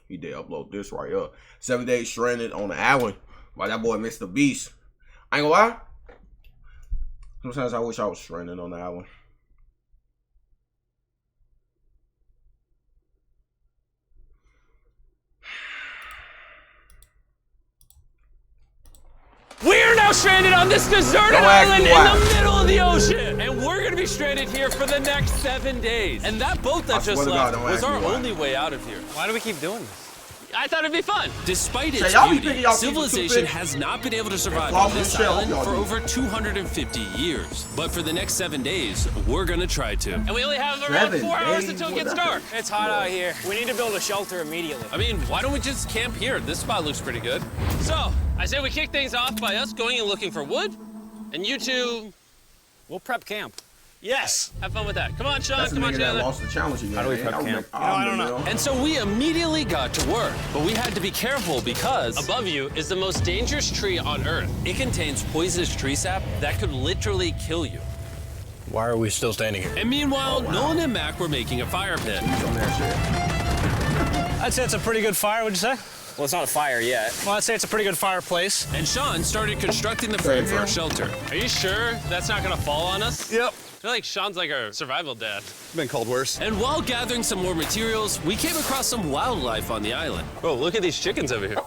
He did upload this right up. 7 days stranded on the island by that boy Mrbeast. I ain't gonna lie. Sometimes I wish I was stranded on the island. We're now stranded on this deserted island in the middle of the ocean. And we're gonna be stranded here for the next 7 days. And that boat that just left was our only way out of here. Why do we keep doing this? I thought it'd be fun. Despite its beauty, civilization has not been able to survive on this island for over 250 years. But for the next 7 days, we're gonna try to. And we only have around 4 hours until it gets dark. It's hot out here. We need to build a shelter immediately. I mean, why don't we just camp here? This spot looks pretty good. So, I say we kick things off by us going and looking for wood, and you two... We'll prep camp. Yes! Have fun with that. Come on, Sean. Come on, That Chandler. lost the challenge again. How do we prep camp? I don't know. And so we immediately got to work, but we had to be careful because Above you is the most dangerous tree on Earth. it contains poisonous tree sap that could literally kill you. Why are we still standing here? And meanwhile, Nolan and Mac were making a fire pit. I'd say it's a pretty good fire, would you say? Well, it's not a fire yet. Well, I'd say it's a pretty good fireplace. And Sean started constructing the frame for our shelter. Are you sure that's not gonna fall on us? Yep. I feel like Sean's like our survival dad. Been called worse. And while gathering some more materials, we came across some wildlife on the island. Bro, look at these chickens over here.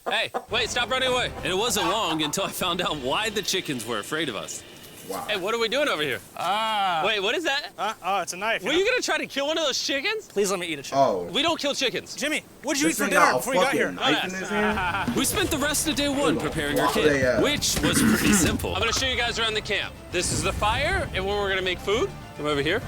Hey, wait, stop running away. And it wasn't long until I found out why the chickens were afraid of us. Wow. Hey, what are we doing over here? Wait, what is that? Oh, it's a knife. Were you gonna try to kill one of those chickens? Please let me eat a chicken. Oh. We don't kill chickens. Jimmy, what did you eat This for thing dinner got a before you got here? fucking knife in his hand? We spent the rest of day one preparing our They, kit, which was pretty simple. I'm gonna show you guys around the camp. This is the fire and where we're gonna make food. Come over here.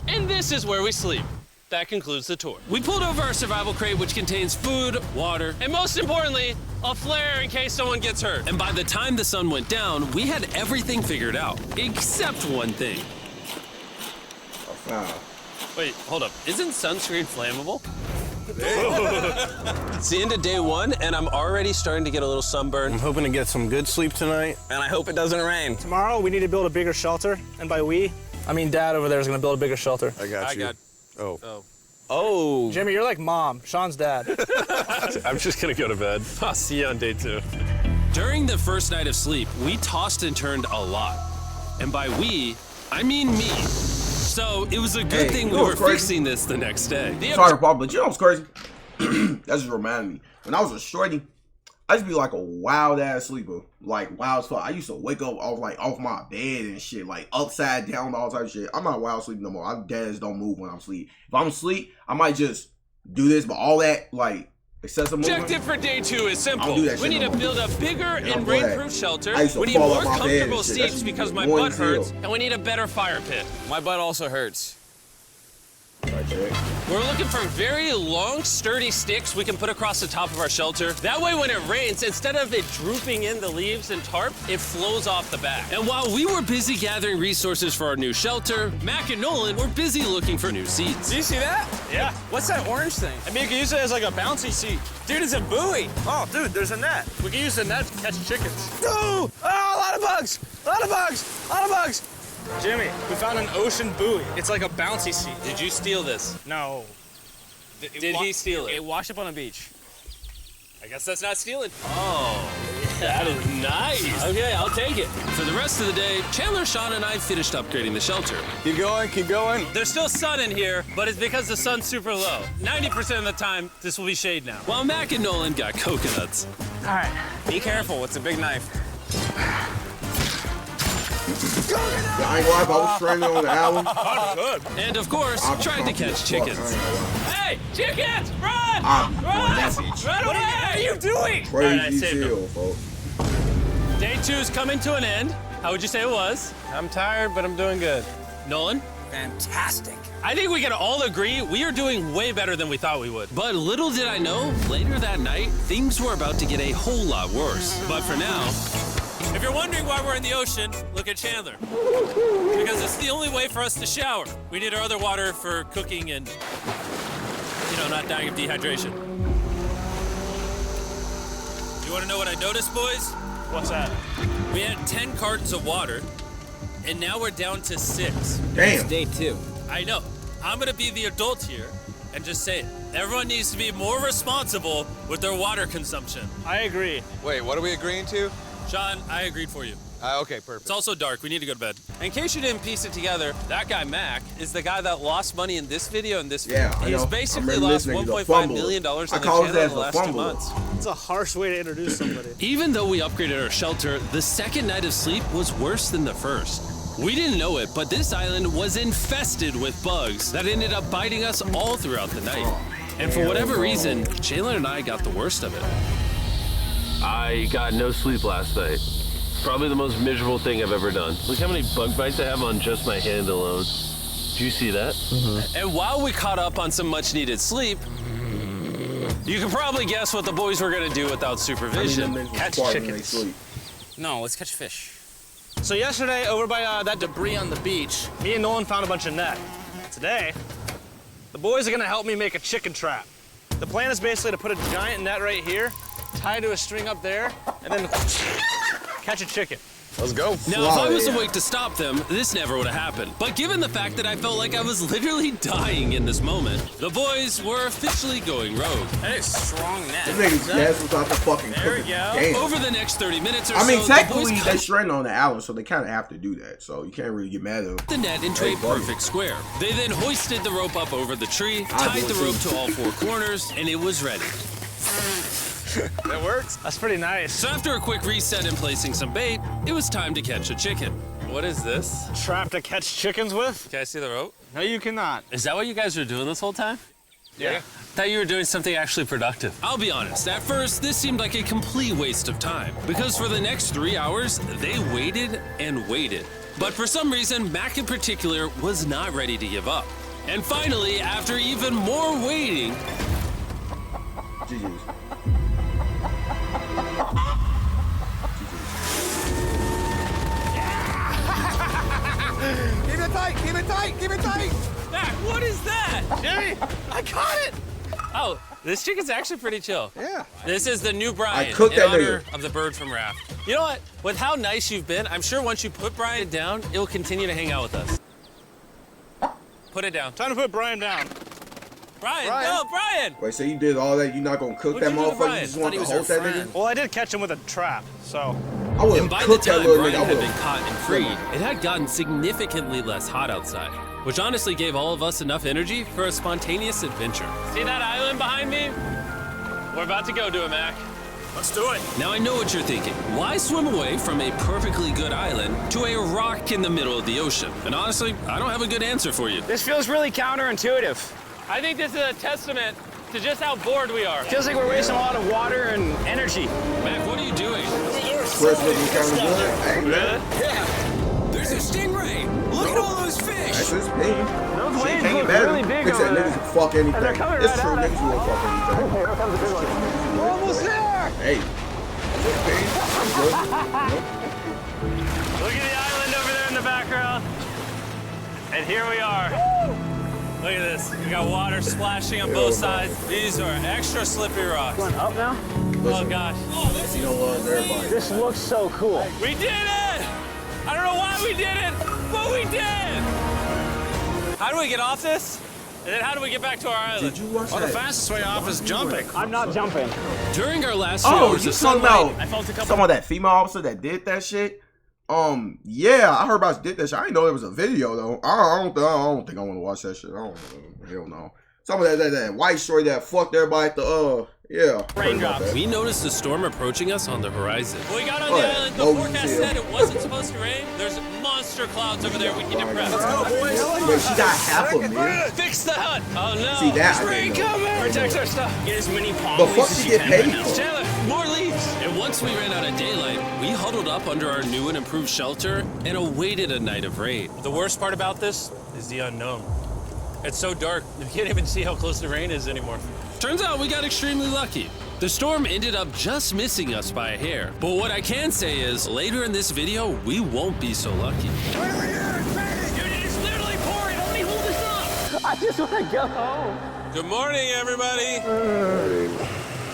And this is where we sleep. That concludes the tour. We pulled over our survival crate, which contains food, water, And most importantly, a flare in case someone gets hurt. and by the time the sun went down, we had everything figured out, except one thing. Wow. Wait, hold up. Isn't sunscreen flammable? It's the end of day one, and I'm already starting to get a little sunburn. I'm hoping to get some good sleep tonight. And I hope it doesn't rain. Tomorrow, we need to build a bigger shelter. And by we, I mean Dad over there is going to build a bigger shelter. I got you. Oh. Oh. Jimmy, you're like Mom. Sean's dad. I'm just gonna go to bed. I'll see you on day 2. During the first night of sleep, we tossed and turned a lot. And by we, I mean me. So it was a good Hey, thing you we know were what's crazy? fixing this the next day. Sorry to pop, but you know what's crazy? That just reminded me. When I was a shorty, I used to be like a wild ass sleeper. Like wild as fuck. I used to wake up off my bed and shit, like upside down, all type of shit. I'm not wild sleeping no more. I dads don't move when I'm asleep. If I'm asleep, I might just do this, but all that like excessive movement. Objective for day 2 is I simple. don't do that We shit need no to more. build a bigger I'm and glad. rainproof shelter. I used to We need fall more off my bed and comfortable shit. That seats shit because be my annoying butt as hell. hurts, and we need a better fire pit. My butt also hurts. Right there. We're looking for very long, sturdy sticks we can put across the top of our shelter. That way, when it rains, instead of it drooping in the leaves and tarp, it flows off the back. And while we were busy gathering resources for our new shelter, Mac and Nolan were busy looking for new seats. Do you see that? Yeah. What's that orange thing? I mean, you can use it as like a bouncy seat. Dude, it's a buoy. Oh, dude, there's a net. We can use the net to catch chickens. Oh, a lot of bugs. A lot of bugs. A lot of bugs. Jimmy, we found an ocean buoy. It's like a bouncy seat. Did you steal this? No. Did he steal it? It washed up on a beach. I guess that's not stealing. Oh, that is nice. Okay, I'll take it. For the rest of the day, Chandler, Sean, and I finished upgrading the shelter. Keep going, keep going. There's still sun in here, but it's because the sun's super low. 90% of the time, this will be shade now. While Mac and Nolan got coconuts. All right. Be careful, it's a big knife. I ain't gonna lie, if I was stranded on the island, And of course, tried to catch chickens. Hey, chickens, run! I'm Run! message. Run away! What are you doing? Crazy saved chill, folks. Day 2's coming to an end. How would you say it was? I'm tired, but I'm doing good. Nolan? Fantastic. I think we can all agree we are doing way better than we thought we would. But little did I know, later that night, things were about to get a whole lot worse. But for now, If you're wondering why we're in the ocean, look at Chandler. Because it's the only way for us to shower. We need our other water for cooking and, not dying of dehydration. You want to know what I noticed, boys? What's that? We had 10 cartons of water, and now we're down to 6. Damn. Day 2. I know. I'm gonna be the adult here, and just say it. Everyone needs to be more responsible with their water consumption. I agree. Wait, what are we agreeing to? Sean, I agreed for you. Okay, perfect. It's also dark. We need to go to bed. In case you didn't piece it together, that guy Mac is the guy that lost money in this video and this video. Yeah, I He's know. basically I'm lost listening to the $1.5 million on the I call his channel in ass the a last 2 fumbler. months. It's a harsh way to introduce somebody. Even though we upgraded our shelter, the second night of sleep was worse than the first. We didn't know it, but this island was infested with bugs that ended up biting us all throughout the night. And for whatever reason, Jalen and I got the worst of it. I got no sleep last night. Probably the most miserable thing I've ever done. Look how many bug bites I have on just my hand alone. Do you see that? And while we caught up on some much needed sleep, you can probably guess what the boys were gonna do without supervision. Catch chickens. No, let's catch fish. So yesterday, over by that debris on the beach, me and Nolan found a bunch of net. Today, the boys are gonna help me make a chicken trap. The plan is basically to put a giant net right here, tie to a string up there, and then catch a chicken. Let's go. Now, if I was awake to stop them, this never would have happened. But given the fact that I felt like I was literally dying in this moment, the boys were officially going rogue. That is strong net. This nigga's gas was out the fucking There we cooking. go. Damn. Over the next 30 minutes or I mean, so, the technically, boys they cut stranded on the island, so they kind of have to do that. So you can't really get mad at them. the net into Hey, a buddy. perfect square. They then hoisted the rope up over the tree, tied the rope to all 4 corners, and it was ready. That works. That's pretty nice. So after a quick reset and placing some bait, it was time to catch a chicken. What is this? Trap to catch chickens with? Can I see the rope? No, you cannot. Is that what you guys were doing this whole time? Yeah. Thought you were doing something actually productive. I'll be honest, at first, this seemed like a complete waste of time. Because for the next 3 hours, they waited and waited. But for some reason, Mac in particular was not ready to give up. And finally, after even more waiting, GG's. Keep it tight, keep it tight, keep it tight. Mac, what is that? Jimmy, I caught it. Oh, this chicken's actually pretty chill. Yeah. This is the new Brian cooked in that honor nigga. of the bird from Raft. You know what? With how nice you've been, I'm sure once you put Brian down, it will continue to hang out with us. Put it down. Time to put Brian down. Brian, no, Brian! Wait, so you did all that? You not gonna cook What'd that you do to motherfucker? Brian? You just Thought want he to was hold your that nigga? friend. Well, I did catch him with a trap, so. I would and by have the cooked that time little Brian nigga. I had would been have. caught and freed, it had gotten significantly less hot outside, which honestly gave all of us enough energy for a spontaneous adventure. See that island behind me? We're about to go to it, Mac. Let's do it. Now I know what you're thinking. Why swim away from a perfectly good island to a rock in the middle of the ocean? And honestly, I don't have a good answer for you. This feels really counterintuitive. I think this is a testament to just how bored we are. Feels like we're wasting a lot of water and energy. Mac, what are you doing? Chris looking kind of good. I ain't mad. There's a stingray. Look at all those fish. That's his thing. Those Shit waves can't look get better. really big Niggas said over there. niggas will fuck anything. they're coming It's right true, at us. niggas will fuck anything. Okay, here comes the big one. We're almost there. Hey. That's okay. I'm good. Nope. Look at the island over there in the background. And here we are. Look at this. We got water splashing on both sides. These are extra slippery rocks. Going up now? Oh gosh. You don't love everybody. This looks so cool. We did it! I don't know why we did it, but we did! How do we get off this? And then how do we get back to our island? Did you watch Well, the that? fastest way off is jumping. I'm not jumping. During our last few Oh, hours you of talking sunlight, about I felt a couple. talking about that female officer that did that shit? Yeah, I heard about she did that shit. I didn't know there was a video though. I don't think I want to watch that shit. I don't know. Hell no. Some of that white shorty that fucked everybody at the yeah. heard about Raindrops. that. we noticed a storm approaching us on the horizon. When we got on Oh, the yeah. island, the Oh, forecast yeah. said it wasn't supposed to rain. There's monster clouds over there we need to prep. Wait, she got half a million. Fix the hut! Oh no! See that? I Rain didn't know. coming! Protect our stuff. Get as many palm The leaves fuck as she you get can right paid now. for? Taylor, more leaves! And once we ran out of daylight, we huddled up under our new and improved shelter and awaited a night of rain. The worst part about this is the unknown. It's so dark, you can't even see how close the rain is anymore. Turns out we got extremely lucky. The storm ended up just missing us by a hair. But what I can say is, later in this video, we won't be so lucky. Dude, it is literally pouring! How many hold this up? I just want to go home. Good morning, everybody!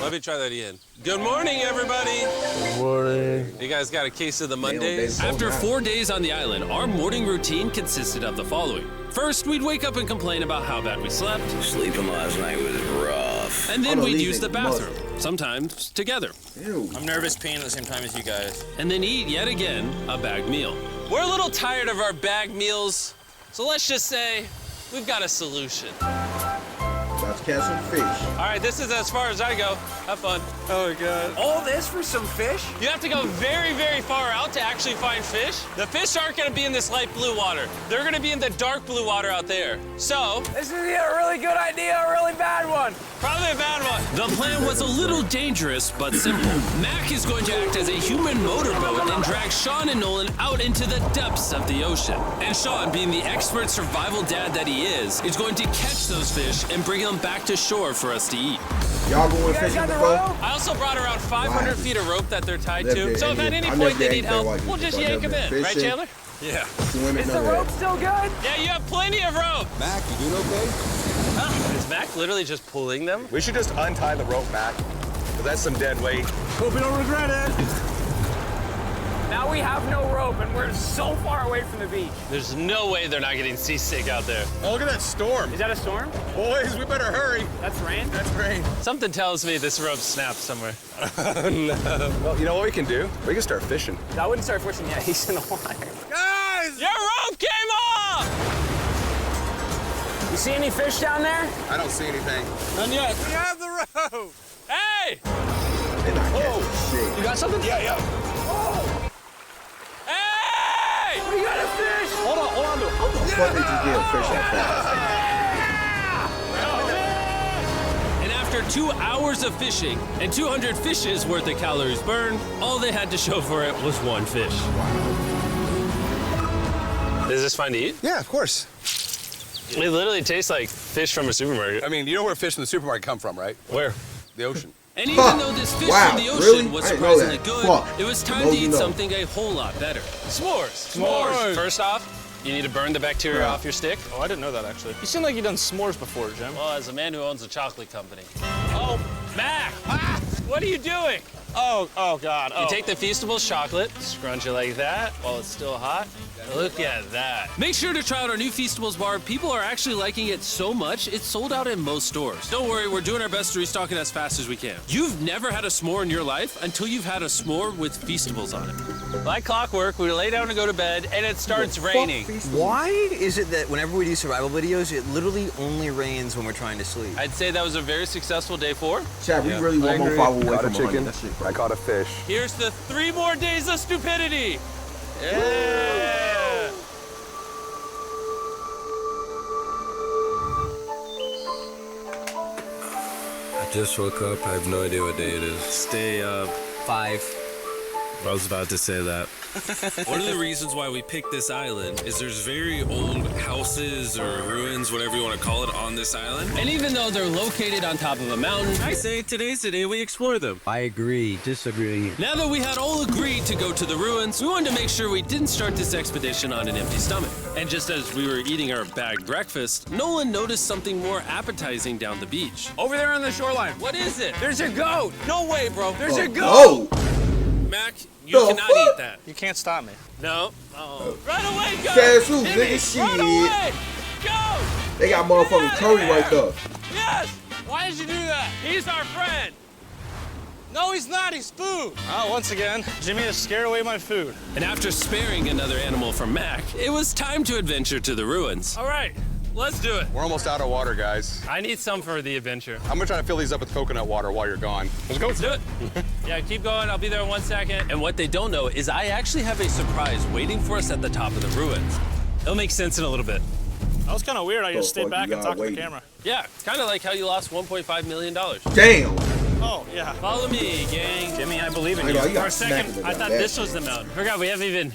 Let me try that again. Good morning, everybody. Good morning. You guys got a case of the Damn, Mondays? they so After nice. 4 days on the island, our morning routine consisted of the following. First, we'd wake up and complain about how bad we slept. Sleeping last night was rough. And then Oh, no, we'd these use the niggas must. bathroom, sometimes together. Ew. I'm nervous peeing at the same time as you guys. And then eat, yet again, a bagged meal. We're a little tired of our bagged meals, so let's just say we've got a solution. About to catch some fish. All right, this is as far as I go. Have fun. Oh, my God. All this for some fish? You have to go very, very far out to actually find fish. The fish aren't going to be in this light blue water. They're going to be in the dark blue water out there. So, This is either a really good idea or a really bad one. probably a bad one. The plan was a little dangerous, but simple. Mac is going to act as a human motorboat and drag Sean and Nolan out into the depths of the ocean. And Sean, being the expert survival dad that he is going to catch those fish and bring them back to shore for us to eat. Y'all going You guys fishing got the before? rope? I also brought around 500 Wow. feet of rope that they're tied Never to. did So if at any- any I point never they did need anything help, like this we'll just before. I yank them never in. been Right, fishing. Chandler? Yeah. Swimming, Is none the of that. rope still good? Yeah, you have plenty of rope. Mac, you doing okay? Is Mac literally just pulling them? We should just untie the rope, Mac. 'Cause that's some dead weight. Hope you don't regret it. Now we have no rope and we're so far away from the beach. There's no way they're not getting seasick out there. Oh, look at that storm. Is that a storm? Boys, we better hurry. That's rain? That's rain. Something tells me this rope snapped somewhere. Well, you know what we can do? We can start fishing. I wouldn't start fishing yet. He's in the water. Guys! Your rope came off! You see any fish down there? I don't see anything. None yet. We have the rope! Hey! They not catching shit. You got something? Yeah. Hey! We got a fish! Hold on to it. How the fuck did you get a fish that fast? And after 2 hours of fishing and 200 fishes worth of calories burned, all they had to show for it was one fish. Is this fine to eat? Yeah, of course. It literally tastes like fish from a supermarket. I mean, you know where fish in the supermarket come from, right? Where? The ocean. And even though this fish Wow, from the ocean really? was I didn't know surprisingly that. good, Fuck. it was The time more to you eat know. something a whole lot better. S'mores. First off, you need to burn the bacteria Yeah. off your stick. Oh, I didn't know that, actually. You seem like you've done s'mores before, Jim. Well, as a man who owns a chocolate company. Oh, Mac! What are you doing? Oh, God. You take the Feastables chocolate, scrunch it like that while it's still hot. Look at that. Make sure to try out our new Feastables bar. People are actually liking it so much, it's sold out in most stores. Don't worry, we're doing our best to restock it as fast as we can. You've never had a s'more in your life until you've had a s'more with Feastables on it. Like clockwork, we lay down to go to bed, and it starts raining. Why is it that whenever we do survival videos, it literally only rains when we're trying to sleep? I'd say that was a very successful day 4. Chad, we really want more 5 away Caught a from 100. chicken. That shit I caught a fish. Here's the 3 more days of stupidity. Yeah. I just woke up. I have no idea what day it is. Stay up. 5. I was about to say that. One of the reasons why we picked this island is there's very old houses or ruins, whatever you want to call it, on this island. And even though they're located on top of a mountain, I say today's the day we explore them. I agree. Disagree. Now that we had all agreed to go to the ruins, we wanted to make sure we didn't start this expedition on an empty stomach. And just as we were eating our bagged breakfast, Nolan noticed something more appetizing down the beach. Over there on the shoreline. What is it? There's a goat. No way, bro. There's a goat. Oh! Mac, you The cannot fuck? eat that. You can't stop me. No. Oh. Run away, go! Cash who, Jimmy, nigga, run shit. away! Go! They got motherfucking Curry right there. Yes! Why did you do that? He's our friend. No, he's not. He's food. Oh, once again, Jimmy has scared away my food. And after sparing another animal from Mac, it was time to adventure to the ruins. All right, let's do it. We're almost out of water, guys. I need some for the adventure. I'm gonna try to fill these up with coconut water while you're gone. Let's go. Let's do it. Yeah, keep going. I'll be there in 1 second. And what they don't know is I actually have a surprise waiting for us at the top of the ruins. It'll make sense in a little bit. That was kind of weird. I just fuck stayed back you and got talked to the waiting? camera. Yeah, kind of like how you lost $1.5 million. Damn! Oh, yeah. Follow me, gang. Jimmy, I believe in I you. know, you For got a second, smacked I with thought that. this was the mountain. Forgot we haven't even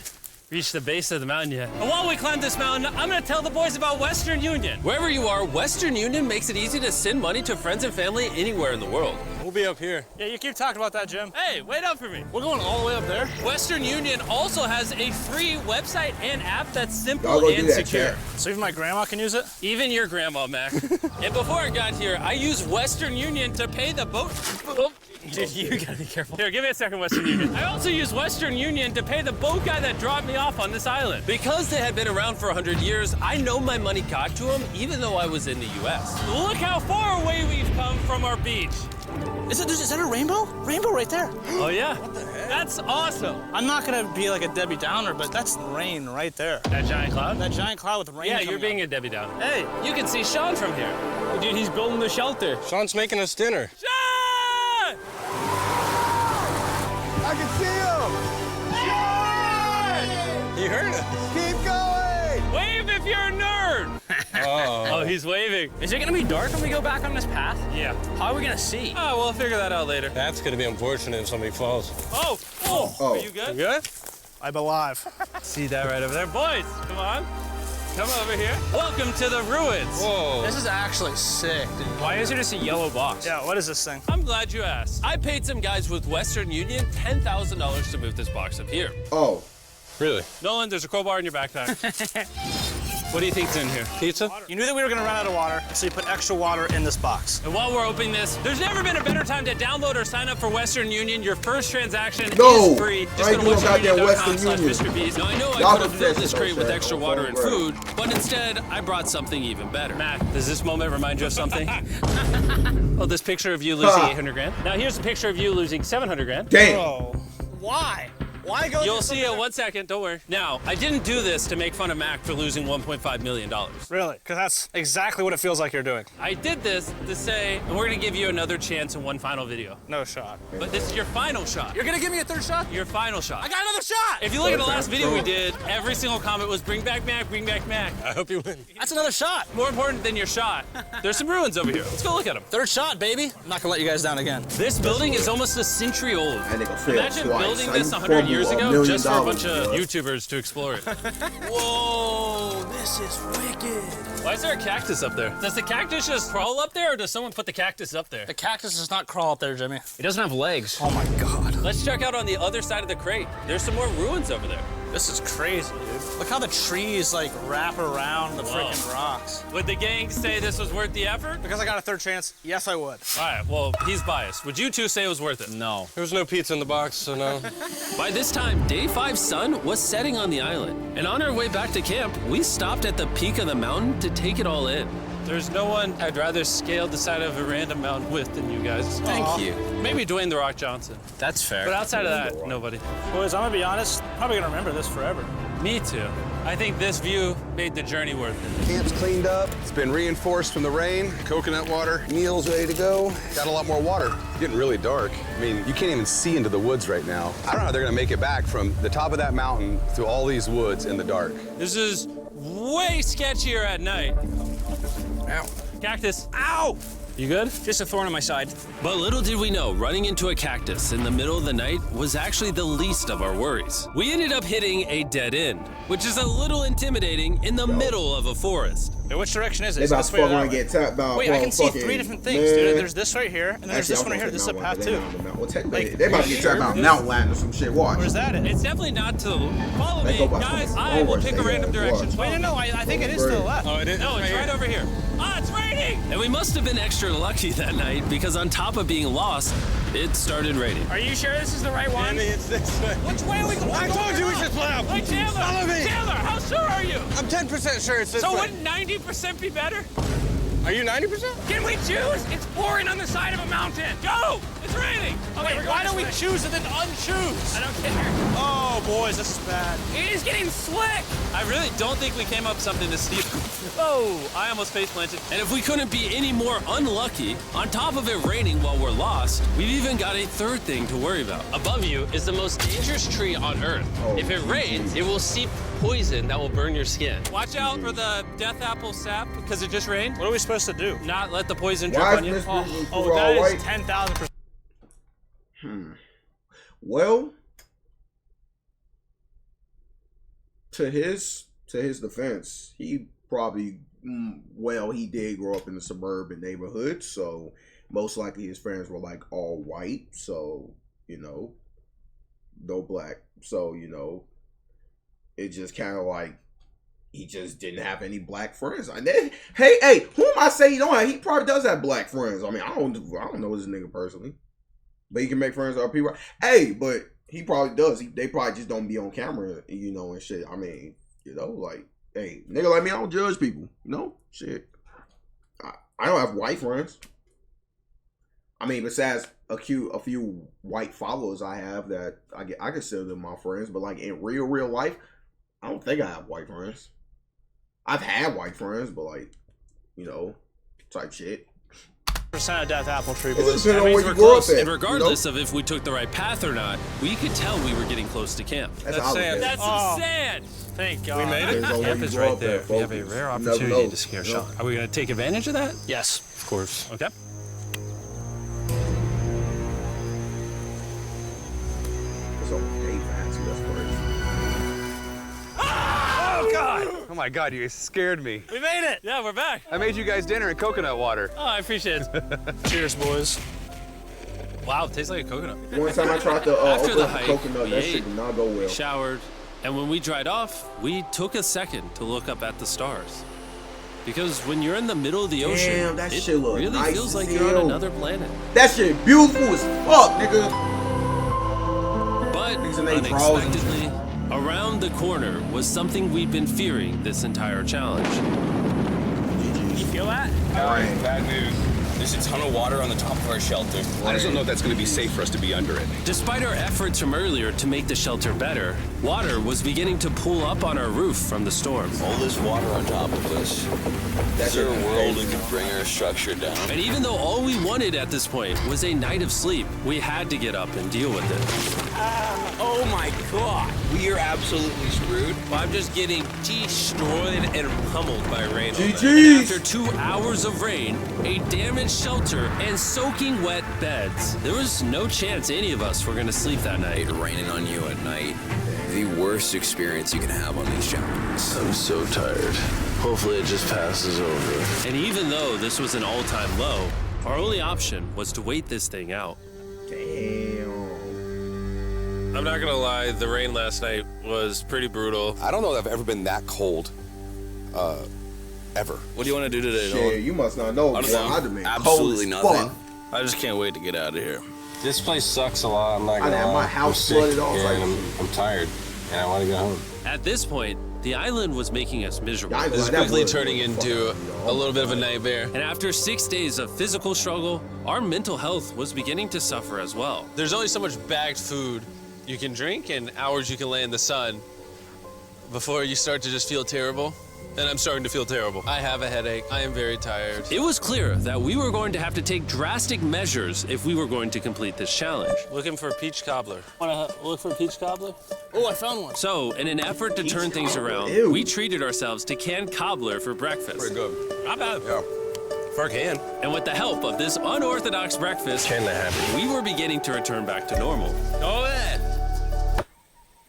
reached the base of the mountain yet. And while we climb this mountain, I'm gonna tell the boys about Western Union. Wherever you are, Western Union makes it easy to send money to friends and family anywhere in the world. We'll be up here. Yeah, you keep talking about that, Jim. Hey, wait up for me. We're going all the way up there. Western Union also has a free website and app that's simple Y'all go do and that, secure. chat. So even my grandma can use it? Even your grandma, Mac. And before I got here, I used Western Union to pay the boat. Oh, dude, you gotta be careful. Here, give me a second, Western Union. I also used Western Union to pay the boat guy that dropped me off on this island. Because they had been around for 100 years, I know my money got to them even though I was in the US. Look how far away we've come from our beach. Is that a rainbow? Rainbow right there. Oh yeah? What the heck? That's awesome. I'm not gonna be like a Debbie Downer, but that's rain right there. That giant cloud? That giant cloud with rain. Yeah, you're being a Debbie Downer. Hey, you can see Sean from here. Dude, he's building the shelter. Sean's making us dinner. Sean! I can see him! Sean! He heard us. Keep going! Wave if you're a nerd! Oh, he's waving. Is it gonna be dark when we go back on this path? Yeah. How are we gonna see? Oh, we'll figure that out later. That's gonna be unfortunate if somebody falls. Oh! Are you good? You good? I'm alive. See that right over there? Boys, come on. Come over here. Welcome to the ruins. Whoa. This is actually sick, dude. Why is there just a yellow box? Yeah, what is this thing? I'm glad you asked. I paid some guys with Western Union $10,000 to move this box up here. Oh. Really? Nolan, there's a crowbar in your backpack. What do you think's in here? Pizza? You knew that we were gonna run out of water, so you put extra water in this box. And while we're opening this, there's never been a better time to download or sign up for Western Union. Your first transaction No, is free. I ain't doing goddamn Western westernunion.com/MrBeast. Now I know I Y'all could have can filled fix this it, crate with okay? extra Okay, water and right. food, but instead I brought something even better. Mac, does this moment remind you of something? Oh, this picture of you losing 800 grand. Now here's a picture of you losing 700 grand. Damn. Bro, why? Why go? You'll see it 1 second, don't worry. Now, I didn't do this to make fun of Mac for losing $1.5 million. Really? Because that's exactly what it feels like you're doing. I did this to say, and we're gonna give you another chance in one final video. No shot. But this is your final shot. You're gonna give me a third shot? Your final shot. I got another shot! If you look at the last video we did, every single comment was bring back Mac, bring back Mac. I hope you win. That's another shot. More important than your shot, there's some ruins over here. Let's go look at them. Third shot, baby. I'm not gonna let you guys down again. This building is almost a century old. That nigga failed Imagine twice. building How this you 100 years fumble ago $1 just for a bunch million, of bro? YouTubers to explore it. Whoa, this is wicked. Why is there a cactus up there? Does the cactus just crawl up there, or does someone put the cactus up there? The cactus does not crawl up there, Jimmy. It doesn't have legs. Oh my God. Let's check out on the other side of the crate. There's some more ruins over there. This is crazy, dude. Look how the trees like wrap around the freaking rocks. Would the gang say this was worth the effort? Because I got a third chance, yes, I would. All right, well, he's biased. Would you two say it was worth it? No. There was no pizza in the box, so no. By this time, day 5's sun was setting on the island. And on our way back to camp, we stopped at the peak of the mountain to take it all in. There's no one I'd rather scale the side of a random mountain with than you guys. Thank you. Maybe Dwayne The Rock Johnson. That's fair. But outside of that, nobody. Boys, I'm gonna be honest, probably gonna remember this forever. Me too. I think this view made the journey worth it. Camp's cleaned up. It's been reinforced from the rain. Coconut water. Meal's ready to go. Got a lot more water. It's getting really dark. I mean, you can't even see into the woods right now. I don't know how they're gonna make it back from the top of that mountain through all these woods in the dark. This is way sketchier at night. Ow. Cactus. Ow! You good? Just a thorn on my side. But little did we know, running into a cactus in the middle of the night was actually the least of our worries. We ended up hitting a dead end, which is a little intimidating in the middle of a forest. Wait, which direction is it? They Is it about this to way or fuck that around and way? get tapped by Wait, I can see 3 different things, dude. There's this right here, and then there's this one right here. This is a path too. Well, technically, they about to get tapped by a mountain lion or some shit. Watch. Where's that at? It's definitely not to follow They me. go by Guys, some I will forest, pick a they random go, direction. watch. Wait, no, I think it is to the left. Oh, it is? No, it's right over here. Ah, it's raining! And we must have been extra lucky that night because on top of being lost, it started raining. Are you sure this is the right one? it's this way. Which way are we going? I told you we should split up. Hey, Chandler! Follow me. Chandler, how sure are you? I'm 10% sure it's this So way. wouldn't 90% be better? Are you 90%? Can we choose? It's pouring on the side of a mountain. Go! It's raining! Okay, Wait, why don't we choose and then unchoose? I don't care. Oh, boys, this is bad. It is getting slick! I really don't think we came up with something to steal. Oh, I almost face planted. And if we couldn't be any more unlucky, on top of it raining while we're lost, we've even got a third thing to worry about. Above you is the most dangerous tree on Earth. Oh, If it rains, it will seep poison that will burn your skin. Watch out for the death apple sap because it just rained. What are we supposed to do? Not let the poison drip Why on you. is Miss Business Oh, all that white? is 10,000%. Well, to his defense, he probably he did grow up in a suburban neighborhood, so most likely his friends were like all white, so you know, no black. So you know, it just kind of like he just didn't have any black friends. Hey, who am I saying he don't have? He probably does have black friends. I mean, I don't know this nigga personally, but he can make friends with other people. Hey, but he probably does. They probably just don't be on camera, you know, and shit. I mean, you know, like, hey, nigga like me, I don't judge people. You know, shit. I don't have white friends. I mean, besides a few white followers I have that I consider them my friends, but like in real life, I don't think I have white friends. I've had white friends, but like, you know, type shit. Percent of death apple tree It's boys. depending on That means where we're you grew close, up at, and regardless you know? of if we took the right path or not, we could tell we were getting close to camp. That's sand. That's some sand. Thank God. We made it. Depends on where Camp you is grew right up there. at, We have a folks. rare You never opportunity know. to scare You know? Sean. Are we going to take advantage of that? Yes. Of course. Okay. It's on day fancy. That's crazy. Oh, God. Oh, my God, you guys scared me. We made it. Yeah, we're back. I made you guys dinner and coconut water. Oh, I appreciate it. Cheers, boys. Wow, it tastes like a coconut. One time I tried to After open the up the hike, coconut, we that ate, shit did not go well. showered, and when we dried off, we took a second to look up at the stars. Because when you're in the middle of the ocean, Damn, that it shit look really nice feels as like you're on hell. another planet. That shit beautiful as fuck, nigga. But Niggas and they draws and unexpectedly, around the corner was something we'd been fearing this entire challenge. You feel that? Guys, bad news. There's a ton of water on the top of our shelter. I just don't know if that's going to be safe for us to be under it. Despite our efforts from earlier to make the shelter better, water was beginning to pool up on our roof from the storm. All this water on top of us. Is there a world that could bring our structure down? And even though all we wanted at this point was a night of sleep, we had to get up and deal with it. Oh my God. We are absolutely screwed. I'm just getting destroyed and pummeled by rain. GG's. After 2 hours of rain, a damaged shelter, and soaking wet beds, there was no chance any of us were going to sleep that night. Raining on you at night. The worst experience you can have on these challenges. I'm so tired. Hopefully it just passes over. And even though this was an all-time low, our only option was to wait this thing out. Damn. I'm not gonna lie, the rain last night was pretty brutal. I don't know if I've ever been that cold, ever. What do you want to do today, Shit, Nolan? you must not know. I don't Boy, know. I'd have been Absolutely cold as nothing. fuck. I just can't wait to get out of here. This place sucks a lot. I'm not I'd gonna have lie. my house I'm sick, flooded off, and like- I'm tired, and I want to go home. At this point, the island was making us miserable. Yeah, I ain't This gonna is lie, that quickly was turning fuck into up, you know. a little bit of a nightmare. And after 6 days of physical struggle, our mental health was beginning to suffer as well. There's only so much bagged food you can drink and hours you can lay in the sun before you start to just feel terrible. And I'm starting to feel terrible. I have a headache. I am very tired. It was clear that we were going to have to take drastic measures if we were going to complete this challenge. Looking for a peach cobbler. Wanna look for a peach cobbler? Oh, I found one. So, in an effort to turn things around, Ew. we treated ourselves to canned cobbler for breakfast. Pretty good. Not bad. Yeah. For a can. And with the help of this unorthodox breakfast, Kinda happy. we were beginning to return back to normal. Go ahead.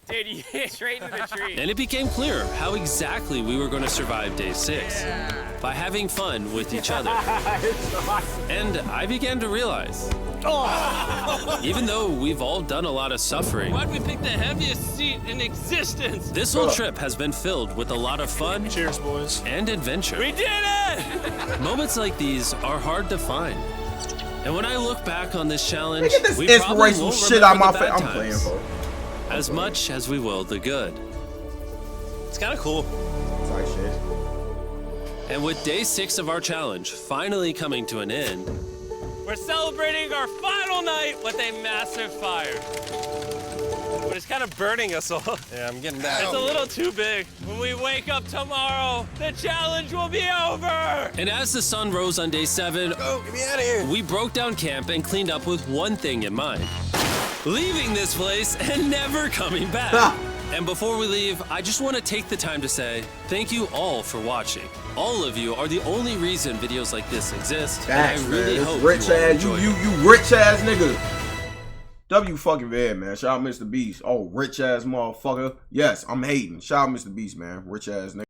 Dude, you hit straight into the tree. And it became clear how exactly we were going to survive day 6. By having fun with each other. And I began to realize, even though we've all done a lot of suffering, Why'd we pick the heaviest seat in existence? this whole trip has been filled with a lot of fun Cheers, boys. and adventure. We did it! Moments like these are hard to find. And when I look back on this challenge, Get this we probably inspirational won't shit out remember my the face. bad I'm playing, times bro. as much as we will the good. It's kind of cool. Type shit. And with day 6 of our challenge finally coming to an end, We're celebrating our final night with a massive fire. But it's kind of burning us all. yeah, I'm getting back. It's a little too big. When we wake up tomorrow, the challenge will be over. And as the sun rose on day 7, Get me out of here. we broke down camp and cleaned up with one thing in mind: leaving this place and never coming back. Ha! And before we leave, I just want to take the time to say thank you all for watching. All of you are the only reason videos like this exist. Facts, and I really man. hope This rich you all ass, enjoy you it. rich ass nigga. W fucking bad, man. Shout out Mr. Beast. Oh, rich ass motherfucker. Yes, I'm hating. Shout out Mr. Beast, man. Rich ass nigga.